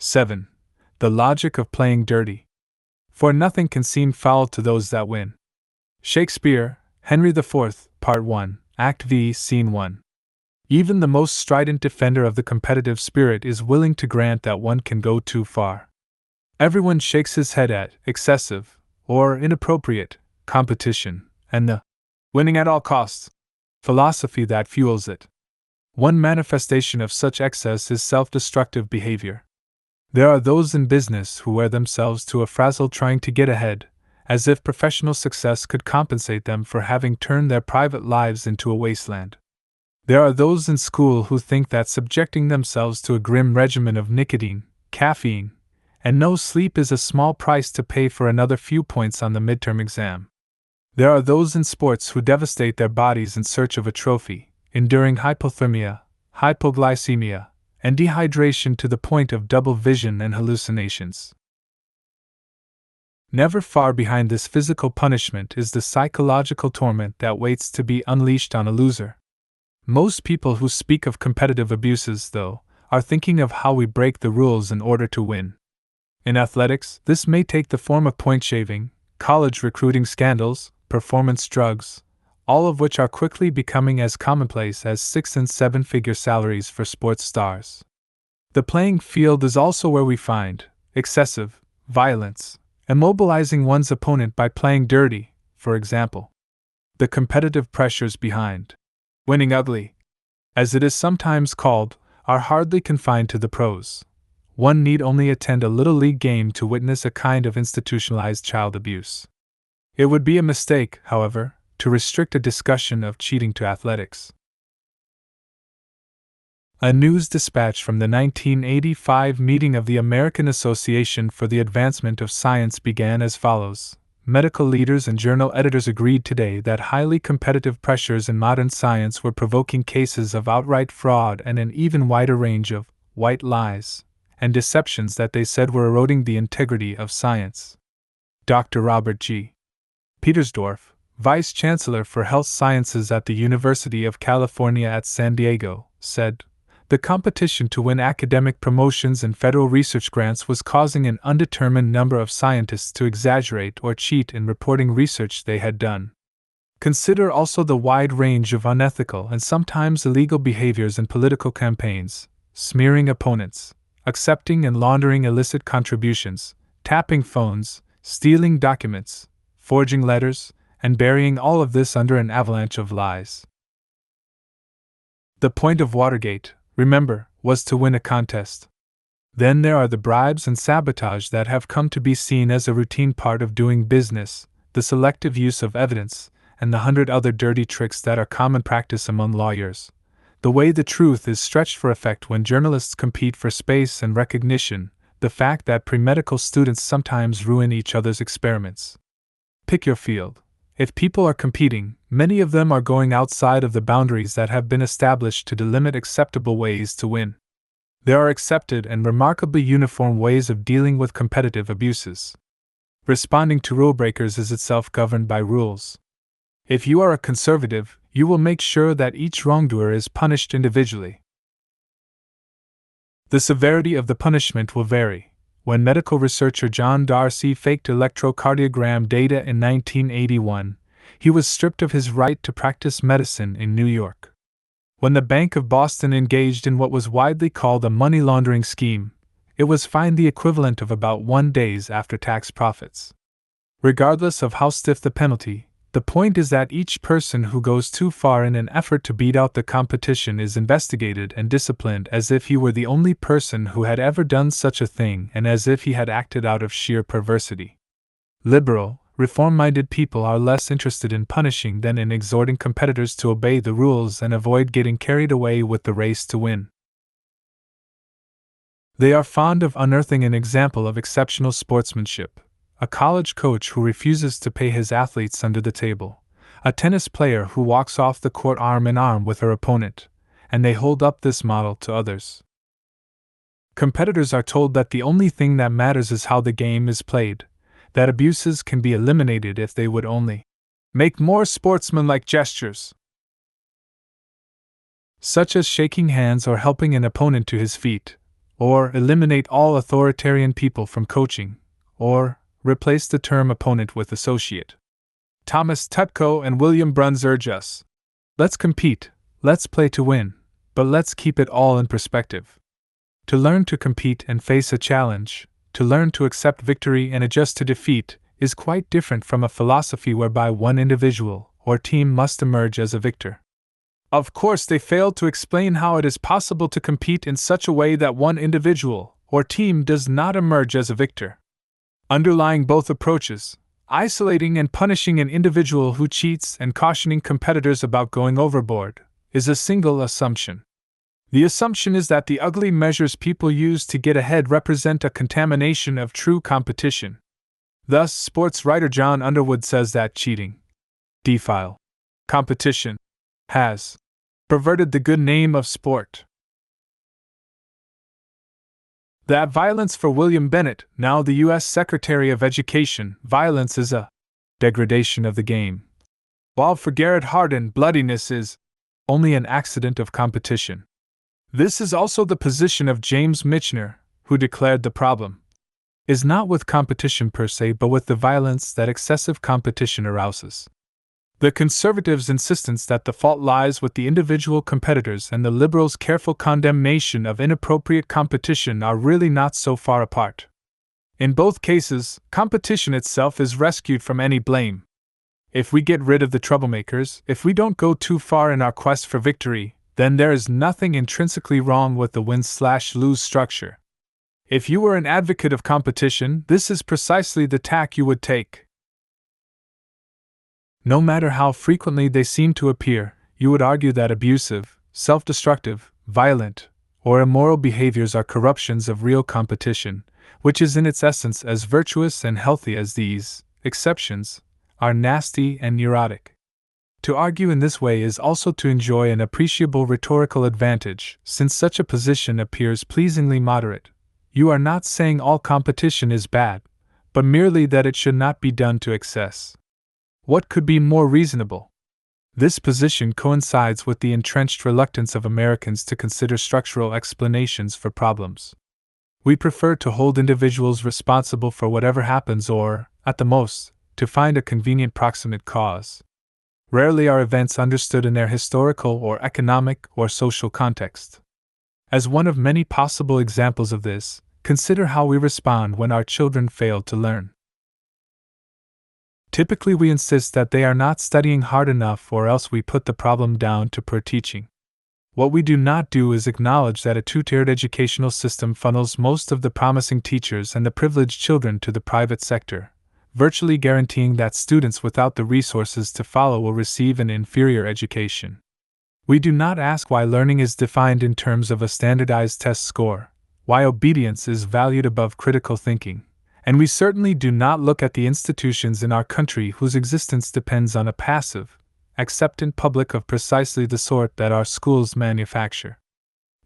7. The logic of playing dirty. For nothing can seem foul to those that win. Shakespeare, Henry IV, Part 1, Act V, Scene 1. Even the most strident defender of the competitive spirit is willing to grant that one can go too far. Everyone shakes his head at excessive, or inappropriate, competition, and the winning at all costs philosophy that fuels it. One manifestation of such excess is self-destructive behavior. There are those in business who wear themselves to a frazzle trying to get ahead, as if professional success could compensate them for having turned their private lives into a wasteland. There are those in school who think that subjecting themselves to a grim regimen of nicotine, caffeine, and no sleep is a small price to pay for another few points on the midterm exam. There are those in sports who devastate their bodies in search of a trophy, enduring hypothermia, hypoglycemia, and dehydration to the point of double vision and hallucinations. Never far behind this physical punishment is the psychological torment that waits to be unleashed on a loser. Most people who speak of competitive abuses, though, are thinking of how we break the rules in order to win. In athletics, this may take the form of point shaving, college recruiting scandals, performance drugs, all of which are quickly becoming as commonplace as 6- and 7-figure salaries for sports stars. The playing field is also where we find excessive violence, immobilizing one's opponent by playing dirty, for example. The competitive pressures behind winning ugly, as it is sometimes called, are hardly confined to the pros. One need only attend a little league game to witness a kind of institutionalized child abuse. It would be a mistake, however, to restrict a discussion of cheating to athletics. A news dispatch from the 1985 meeting of the American Association for the Advancement of Science began as follows. Medical leaders and journal editors agreed today that highly competitive pressures in modern science were provoking cases of outright fraud and an even wider range of white lies and deceptions that they said were eroding the integrity of science. Dr. Robert G. Petersdorf, Vice Chancellor for Health Sciences at the University of California at San Diego, said, "The competition to win academic promotions and federal research grants was causing an undetermined number of scientists to exaggerate or cheat in reporting research they had done. Consider also the wide range of unethical and sometimes illegal behaviors in political campaigns, smearing opponents, accepting and laundering illicit contributions, tapping phones, stealing documents, forging letters, and burying all of this under an avalanche of lies. The point of Watergate, remember, was to win a contest. Then there are the bribes and sabotage that have come to be seen as a routine part of doing business, the selective use of evidence, and the 100 other dirty tricks that are common practice among lawyers. The way the truth is stretched for effect when journalists compete for space and recognition, the fact that pre-medical students sometimes ruin each other's experiments. Pick your field. If people are competing, many of them are going outside of the boundaries that have been established to delimit acceptable ways to win. There are accepted and remarkably uniform ways of dealing with competitive abuses. Responding to rule breakers is itself governed by rules. If you are a conservative, you will make sure that each wrongdoer is punished individually. The severity of the punishment will vary. When medical researcher John Darcy faked electrocardiogram data in 1981, he was stripped of his right to practice medicine in New York. When the Bank of Boston engaged in what was widely called a money laundering scheme, it was fined the equivalent of about 1 day's after-tax profits. Regardless of how stiff the penalty, the point is that each person who goes too far in an effort to beat out the competition is investigated and disciplined as if he were the only person who had ever done such a thing and as if he had acted out of sheer perversity. Liberal, reform-minded people are less interested in punishing than in exhorting competitors to obey the rules and avoid getting carried away with the race to win. They are fond of unearthing an example of exceptional sportsmanship. A college coach who refuses to pay his athletes under the table, a tennis player who walks off the court arm in arm with her opponent, and they hold up this model to others. Competitors are told that the only thing that matters is how the game is played, that abuses can be eliminated if they would only make more sportsmanlike gestures, such as shaking hands or helping an opponent to his feet, or eliminate all authoritarian people from coaching, or replace the term opponent with associate. Thomas Tutko and William Bruns urge us. Let's compete, let's play to win, but let's keep it all in perspective. To learn to compete and face a challenge, to learn to accept victory and adjust to defeat, is quite different from a philosophy whereby one individual or team must emerge as a victor. Of course, they failed to explain how it is possible to compete in such a way that one individual or team does not emerge as a victor. Underlying both approaches, isolating and punishing an individual who cheats and cautioning competitors about going overboard, is a single assumption. The assumption is that the ugly measures people use to get ahead represent a contamination of true competition. Thus, sports writer John Underwood says that cheating, defile, competition, has perverted the good name of sport. That violence for William Bennett, now the U.S. Secretary of Education, violence is a degradation of the game. While for Garrett Hardin, bloodiness is only an accident of competition. This is also the position of James Michener, who declared the problem is not with competition per se but with the violence that excessive competition arouses. The conservatives' insistence that the fault lies with the individual competitors and the liberals' careful condemnation of inappropriate competition are really not so far apart. In both cases, competition itself is rescued from any blame. If we get rid of the troublemakers, if we don't go too far in our quest for victory, then there is nothing intrinsically wrong with the win/lose structure. If you were an advocate of competition, this is precisely the tack you would take. No matter how frequently they seem to appear, you would argue that abusive, self-destructive, violent, or immoral behaviors are corruptions of real competition, which is in its essence as virtuous and healthy as these exceptions are nasty and neurotic. To argue in this way is also to enjoy an appreciable rhetorical advantage, since such a position appears pleasingly moderate. You are not saying all competition is bad, but merely that it should not be done to excess. What could be more reasonable? This position coincides with the entrenched reluctance of Americans to consider structural explanations for problems. We prefer to hold individuals responsible for whatever happens or, at the most, to find a convenient proximate cause. Rarely are events understood in their historical or economic or social context. As one of many possible examples of this, consider how we respond when our children fail to learn. Typically, we insist that they are not studying hard enough, or else we put the problem down to poor teaching. What we do not do is acknowledge that a two-tiered educational system funnels most of the promising teachers and the privileged children to the private sector, virtually guaranteeing that students without the resources to follow will receive an inferior education. We do not ask why learning is defined in terms of a standardized test score, why obedience is valued above critical thinking, and we certainly do not look at the institutions in our country whose existence depends on a passive, acceptant public of precisely the sort that our schools manufacture.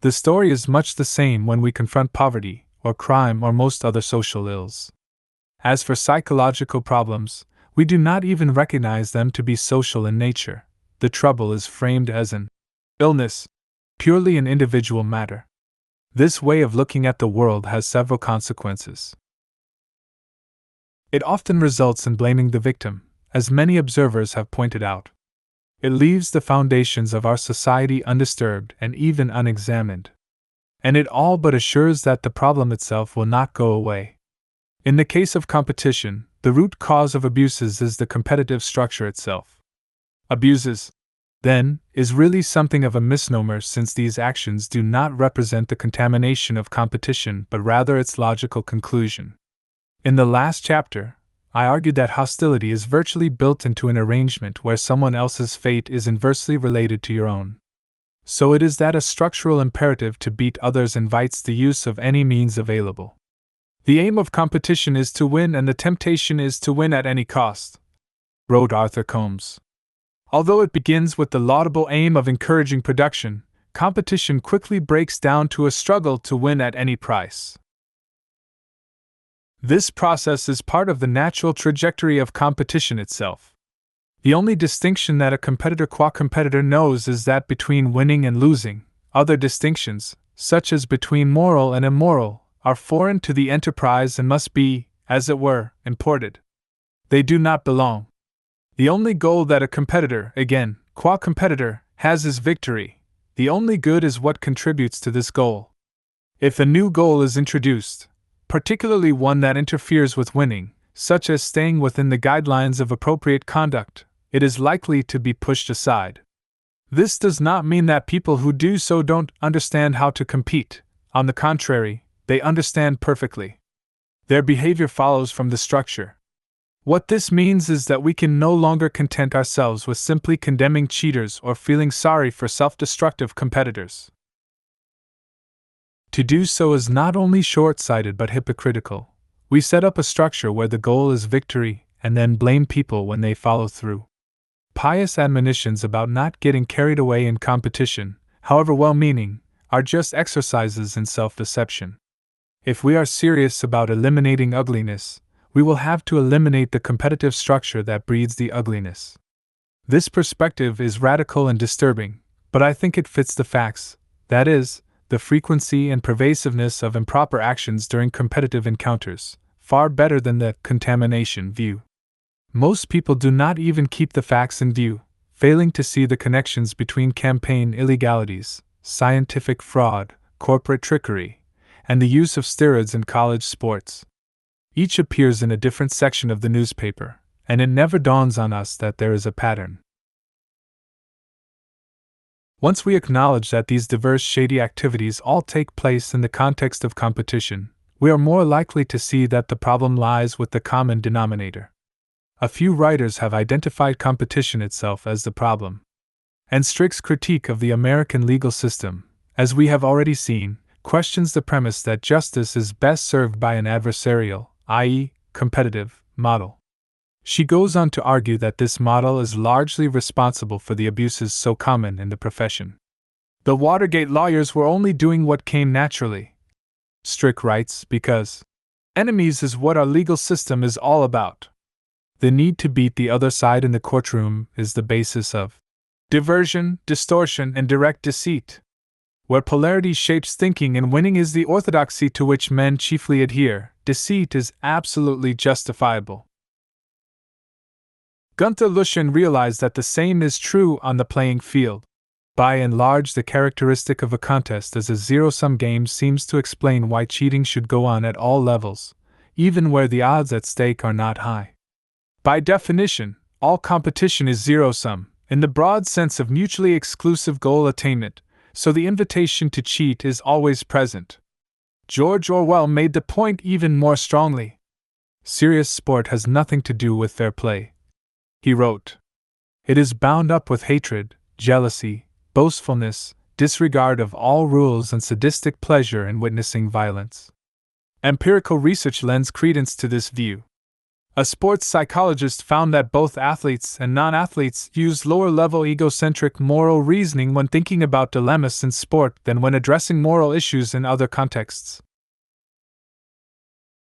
The story is much the same when we confront poverty, or crime, or most other social ills. As for psychological problems, we do not even recognize them to be social in nature. The trouble is framed as an illness, purely an individual matter. This way of looking at the world has several consequences. It often results in blaming the victim, as many observers have pointed out. It leaves the foundations of our society undisturbed and even unexamined. And it all but assures that the problem itself will not go away. In the case of competition, the root cause of abuses is the competitive structure itself. Abuses, then, is really something of a misnomer, since these actions do not represent the contamination of competition but rather its logical conclusion. In the last chapter, I argued that hostility is virtually built into an arrangement where someone else's fate is inversely related to your own. So it is that a structural imperative to beat others invites the use of any means available. The aim of competition is to win, and the temptation is to win at any cost, wrote Arthur Combs. Although it begins with the laudable aim of encouraging production, competition quickly breaks down to a struggle to win at any price. This process is part of the natural trajectory of competition itself. The only distinction that a competitor qua competitor knows is that between winning and losing. Other distinctions, such as between moral and immoral, are foreign to the enterprise and must be, as it were, imported. They do not belong. The only goal that a competitor, again, qua competitor, has is victory. The only good is what contributes to this goal. If a new goal is introduced, particularly one that interferes with winning, such as staying within the guidelines of appropriate conduct, it is likely to be pushed aside. This does not mean that people who do so don't understand how to compete. On the contrary, they understand perfectly. Their behavior follows from the structure. What this means is that we can no longer content ourselves with simply condemning cheaters or feeling sorry for self-destructive competitors. To do so is not only short-sighted but hypocritical. We set up a structure where the goal is victory and then blame people when they follow through. Pious admonitions about not getting carried away in competition, however well-meaning, are just exercises in self-deception. If we are serious about eliminating ugliness, we will have to eliminate the competitive structure that breeds the ugliness. This perspective is radical and disturbing, but I think it fits the facts, that is, the frequency and pervasiveness of improper actions during competitive encounters, far better than the contamination view. Most people do not even keep the facts in view, failing to see the connections between campaign illegalities, scientific fraud, corporate trickery, and the use of steroids in college sports. Each appears in a different section of the newspaper, and it never dawns on us that there is a pattern. Once we acknowledge that these diverse shady activities all take place in the context of competition, we are more likely to see that the problem lies with the common denominator. A few writers have identified competition itself as the problem. And Strick's critique of the American legal system, as we have already seen, questions the premise that justice is best served by an adversarial, i.e., competitive, model. She goes on to argue that this model is largely responsible for the abuses so common in the profession. The Watergate lawyers were only doing what came naturally, Strick writes, because enemies is what our legal system is all about. The need to beat the other side in the courtroom is the basis of diversion, distortion, and direct deceit. Where polarity shapes thinking and winning is the orthodoxy to which men chiefly adhere, deceit is absolutely justifiable. Gunther Luschen realized that the same is true on the playing field. By and large, the characteristic of a contest as a zero-sum game seems to explain why cheating should go on at all levels, even where the odds at stake are not high. By definition, all competition is zero-sum, in the broad sense of mutually exclusive goal attainment, so the invitation to cheat is always present. George Orwell made the point even more strongly. Serious sport has nothing to do with fair play. He wrote, "It is bound up with hatred, jealousy, boastfulness, disregard of all rules, and sadistic pleasure in witnessing violence." Empirical research lends credence to this view. A sports psychologist found that both athletes and non-athletes use lower-level egocentric moral reasoning when thinking about dilemmas in sport than when addressing moral issues in other contexts.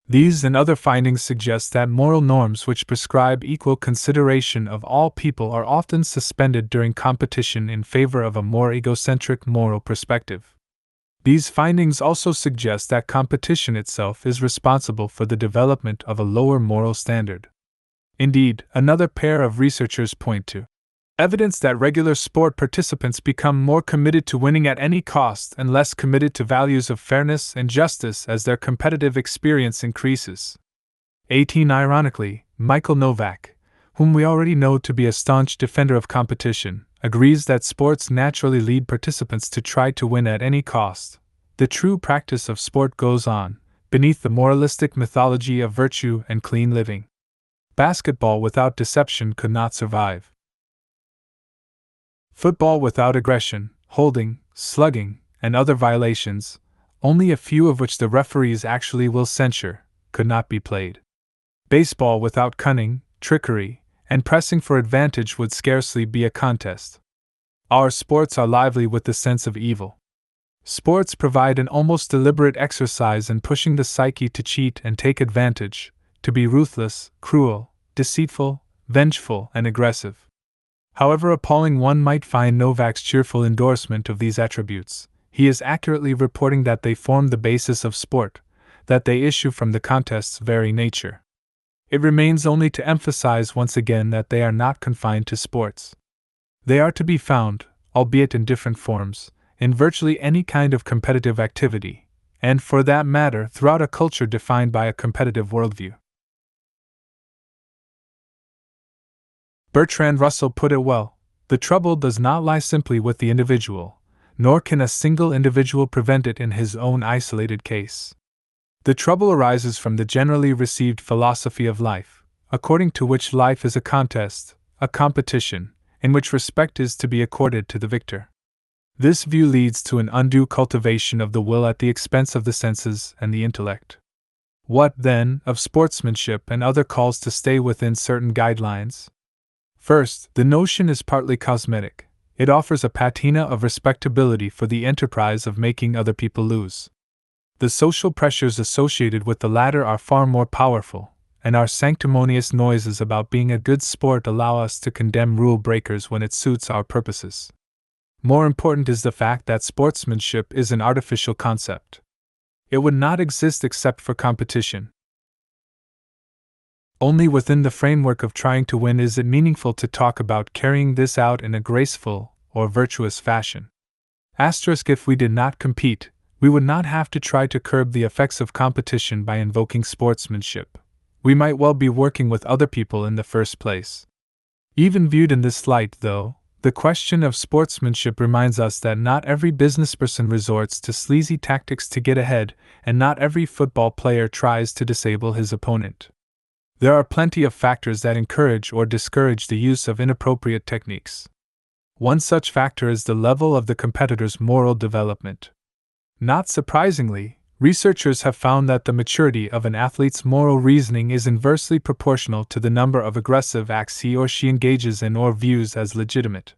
These and other findings suggest that moral norms which prescribe equal consideration of all people are often suspended during competition in favor of a more egocentric moral perspective. These findings also suggest that competition itself is responsible for the development of a lower moral standard. Indeed, another pair of researchers point to evidence that regular sport participants become more committed to winning at any cost and less committed to values of fairness and justice as their competitive experience increases. Ironically, Michael Novak, whom we already know to be a staunch defender of competition, agrees that sports naturally lead participants to try to win at any cost. The true practice of sport goes on, beneath the moralistic mythology of virtue and clean living. Basketball without deception could not survive. Football without aggression, holding, slugging, and other violations, only a few of which the referees actually will censure, could not be played. Baseball without cunning, trickery, and pressing for advantage would scarcely be a contest. Our sports are lively with the sense of evil. Sports provide an almost deliberate exercise in pushing the psyche to cheat and take advantage, to be ruthless, cruel, deceitful, vengeful, and aggressive. However appalling one might find Novak's cheerful endorsement of these attributes, he is accurately reporting that they form the basis of sport, that they issue from the contest's very nature. It remains only to emphasize once again that they are not confined to sports. They are to be found, albeit in different forms, in virtually any kind of competitive activity, and for that matter throughout a culture defined by a competitive worldview. Bertrand Russell put it well, the trouble does not lie simply with the individual, nor can a single individual prevent it in his own isolated case. The trouble arises from the generally received philosophy of life, according to which life is a contest, a competition, in which respect is to be accorded to the victor. This view leads to an undue cultivation of the will at the expense of the senses and the intellect. What, then, of sportsmanship and other calls to stay within certain guidelines? First, the notion is partly cosmetic. It offers a patina of respectability for the enterprise of making other people lose. The social pressures associated with the latter are far more powerful, and our sanctimonious noises about being a good sport allow us to condemn rule breakers when it suits our purposes. More important is the fact that sportsmanship is an artificial concept. It would not exist except for competition. Only within the framework of trying to win is it meaningful to talk about carrying this out in a graceful or virtuous fashion. If we did not compete, we would not have to try to curb the effects of competition by invoking sportsmanship. We might well be working with other people in the first place. Even viewed in this light, though, the question of sportsmanship reminds us that not every businessperson resorts to sleazy tactics to get ahead, and not every football player tries to disable his opponent. There are plenty of factors that encourage or discourage the use of inappropriate techniques. One such factor is the level of the competitor's moral development. Not surprisingly, researchers have found that the maturity of an athlete's moral reasoning is inversely proportional to the number of aggressive acts he or she engages in or views as legitimate.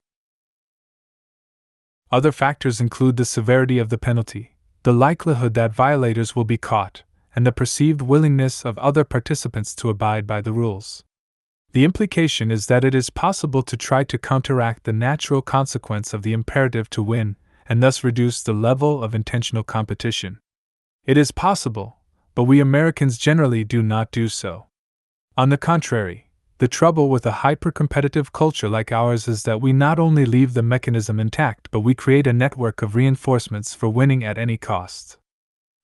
Other factors include the severity of the penalty, the likelihood that violators will be caught, and the perceived willingness of other participants to abide by the rules. The implication is that it is possible to try to counteract the natural consequence of the imperative to win, and thus reduce the level of intentional competition. It is possible, but we Americans generally do not do so. On the contrary, the trouble with a hyper-competitive culture like ours is that we not only leave the mechanism intact but we create a network of reinforcements for winning at any cost.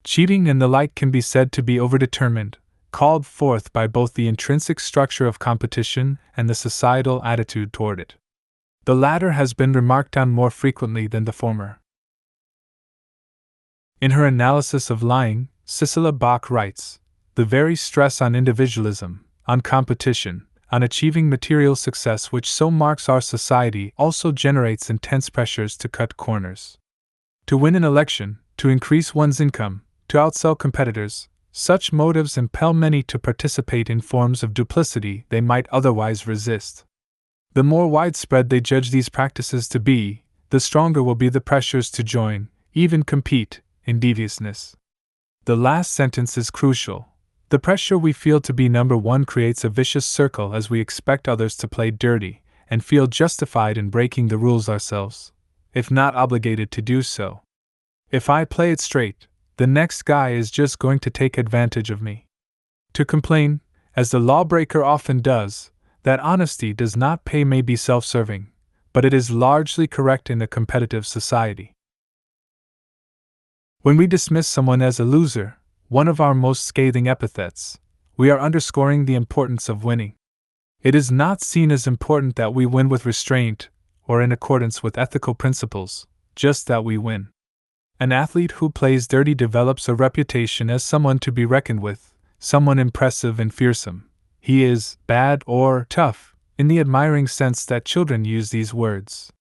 Cheating and the like can be said to be overdetermined, called forth by both the intrinsic structure of competition and the societal attitude toward it. The latter has been remarked on more frequently than the former. In her analysis of lying, Cicely Bach writes, "The very stress on individualism, on competition, on achieving material success which so marks our society also generates intense pressures to cut corners. To win an election, to increase one's income, to outsell competitors, such motives impel many to participate in forms of duplicity they might otherwise resist. The more widespread they judge these practices to be, the stronger will be the pressures to join, even compete, in deviousness." The last sentence is crucial. The pressure we feel to be number one creates a vicious circle as we expect others to play dirty, and feel justified in breaking the rules ourselves, if not obligated to do so. If I play it straight, the next guy is just going to take advantage of me. To complain, as the lawbreaker often does, that honesty does not pay may be self-serving, but it is largely correct in a competitive society. When we dismiss someone as a loser, one of our most scathing epithets, we are underscoring the importance of winning. It is not seen as important that we win with restraint, or in accordance with ethical principles, just that we win. An athlete who plays dirty develops a reputation as someone to be reckoned with, someone impressive and fearsome. He is bad or tough, in the admiring sense that children use these words.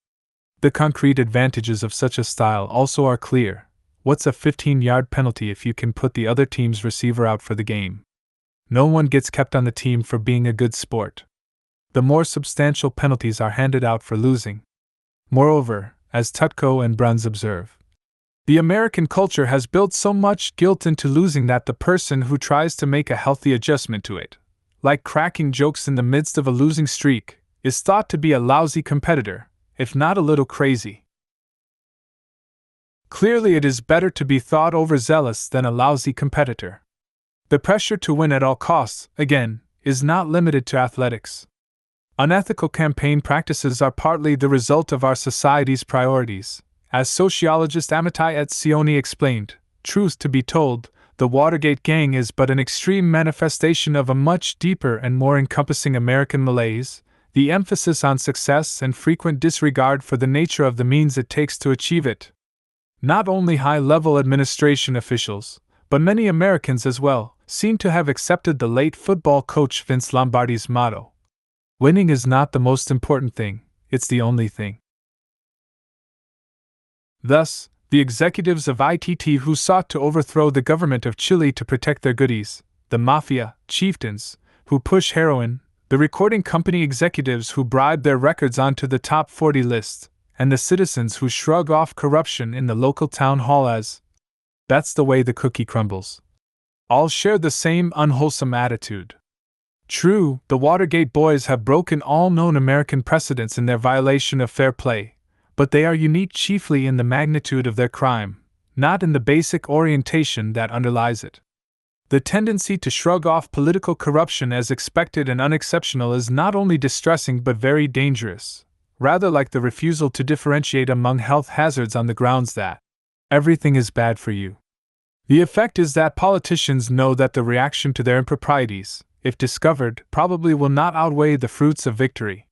The concrete advantages of such a style also are clear. What's a 15-yard penalty if you can put the other team's receiver out for the game? No one gets kept on the team for being a good sport. The more substantial penalties are handed out for losing. Moreover, as Tutko and Bruns observe, the American culture has built so much guilt into losing that the person who tries to make a healthy adjustment to it, like cracking jokes in the midst of a losing streak, is thought to be a lousy competitor, if not a little crazy. Clearly, it is better to be thought overzealous than a lousy competitor. The pressure to win at all costs, again, is not limited to athletics. Unethical campaign practices are partly the result of our society's priorities. As sociologist Amitai Etzioni explained, truth to be told, the Watergate gang is but an extreme manifestation of a much deeper and more encompassing American malaise, the emphasis on success and frequent disregard for the nature of the means it takes to achieve it. Not only high-level administration officials, but many Americans as well, seem to have accepted the late football coach Vince Lombardi's motto. Winning is not the most important thing, it's the only thing. Thus, the executives of ITT who sought to overthrow the government of Chile to protect their goodies, the mafia chieftains who push heroin, the recording company executives who bribe their records onto the top 40 list, and the citizens who shrug off corruption in the local town hall as, "That's the way the cookie crumbles," all share the same unwholesome attitude. True, the Watergate boys have broken all known American precedents in their violation of fair play, but they are unique chiefly in the magnitude of their crime, not in the basic orientation that underlies it. The tendency to shrug off political corruption as expected and unexceptional is not only distressing but very dangerous, rather like the refusal to differentiate among health hazards on the grounds that everything is bad for you. The effect is that politicians know that the reaction to their improprieties, if discovered, probably will not outweigh the fruits of victory.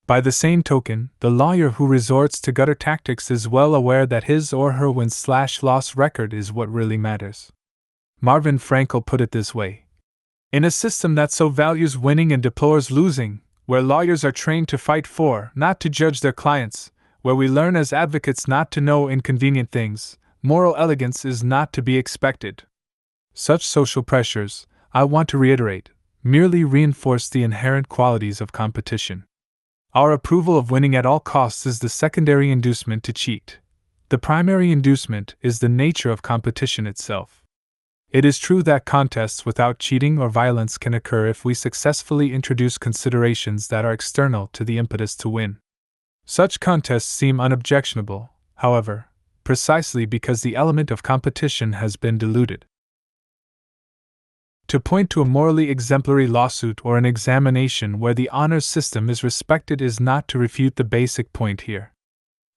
By the same token, the lawyer who resorts to gutter tactics is well aware that his or her win/loss record is what really matters. Marvin Frankel put it this way: "In a system that so values winning and deplores losing, where lawyers are trained to fight for, not to judge their clients, where we learn as advocates not to know inconvenient things, moral elegance is not to be expected." Such social pressures, I want to reiterate, merely reinforce the inherent qualities of competition. Our approval of winning at all costs is the secondary inducement to cheat. The primary inducement is the nature of competition itself. It is true that contests without cheating or violence can occur if we successfully introduce considerations that are external to the impetus to win. Such contests seem unobjectionable, however, precisely because the element of competition has been diluted. To point to a morally exemplary lawsuit or an examination where the honors system is respected is not to refute the basic point here.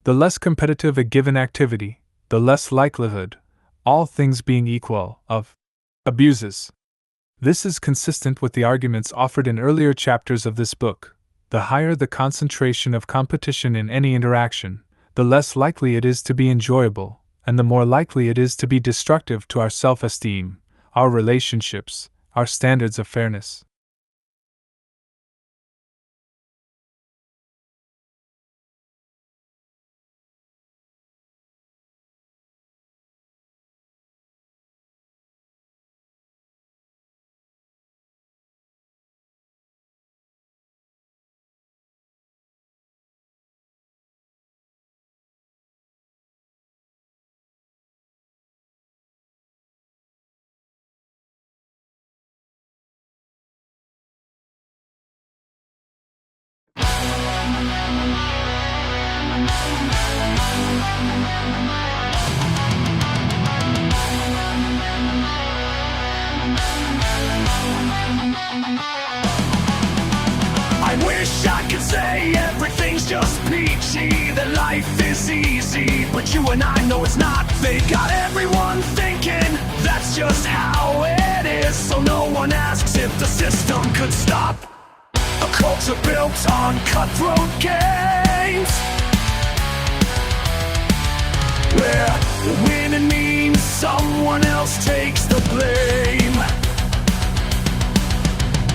The less competitive a given activity, the less likelihood, all things being equal, of abuses. This is consistent with the arguments offered in earlier chapters of this book. The higher the concentration of competition in any interaction, the less likely it is to be enjoyable, and the more likely it is to be destructive to our self-esteem, our relationships, our standards of fairness. I wish I could say everything's just peachy, that life is easy, but you and I know it's not. They've got everyone thinking that's just how it is, so no one asks if the system could stop a culture built on cutthroat games, where winning means someone else takes the blame.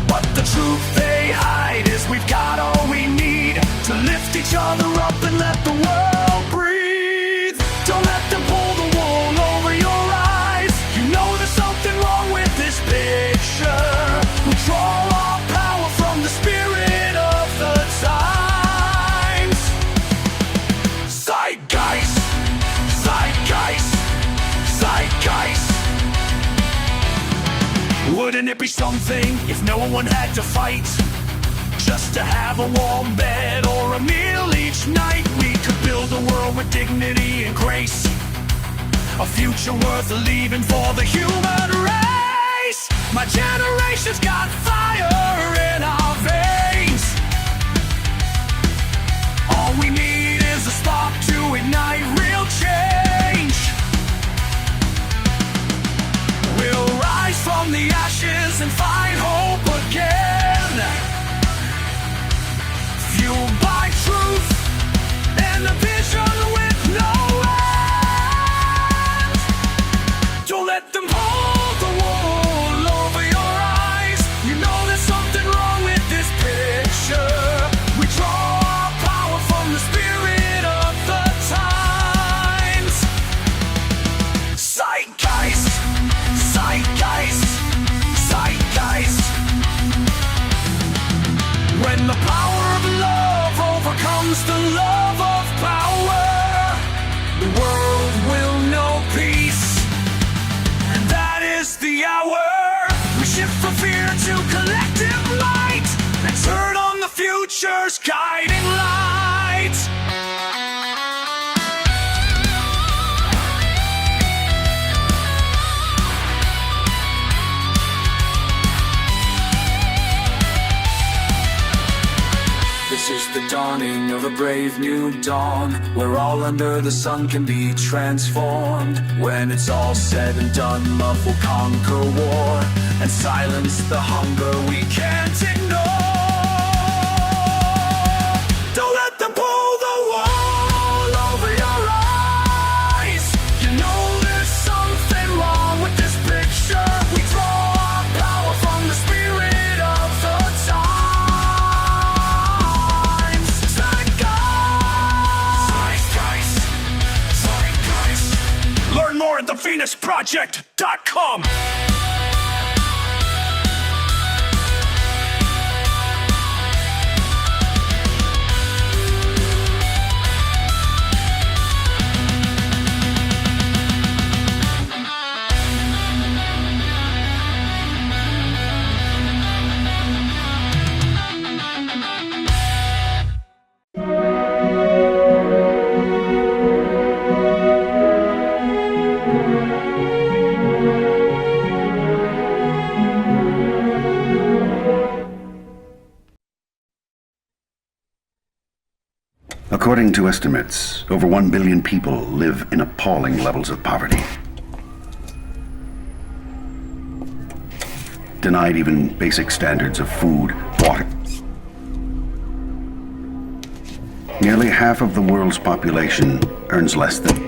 But the truth they hide is we've got all we need to lift each other up and let the world breathe. Don't let them pull the wool over your eyes. You know there's something wrong with this picture. We draw our power from the spirit of the times. Zeitgeist, zeitgeist, zeitgeist. Wouldn't it be something if no one had to fight? just to have a warm bed or a meal each night. We could build a world with dignity and grace, a future worth leaving for the human race. My generation's got fire in our veins. All we need is a spark to ignite real change. We'll rise from the ashes and find hope again, fueled by truth and a vision with no end. Don't let them hold the wool over your eyes. You know there's something wrong with this picture. We draw our power from the spirit of the times. Zeitgeist, zeitgeist, zeitgeist. When the power of love overcomes the love of power, the world will know peace, and that is the hour. We shift from fear to collective might and turn on the future's guiding light. This is the dawning of a brave new dawn, where all under the sun can be transformed. When it's all said and done, love will conquer war and silence the hunger we can't ignore. Don't let them pull the wall over your eyes. You know there's something wrong with this picture. We draw our power from the spirit of the times. Zeitgeist, zeitgeist. Learn more at thevenusproject.com. According to estimates, over 1 billion people live in appalling levels of poverty. Denied even basic standards of food, water. Nearly half of the world's population earns less than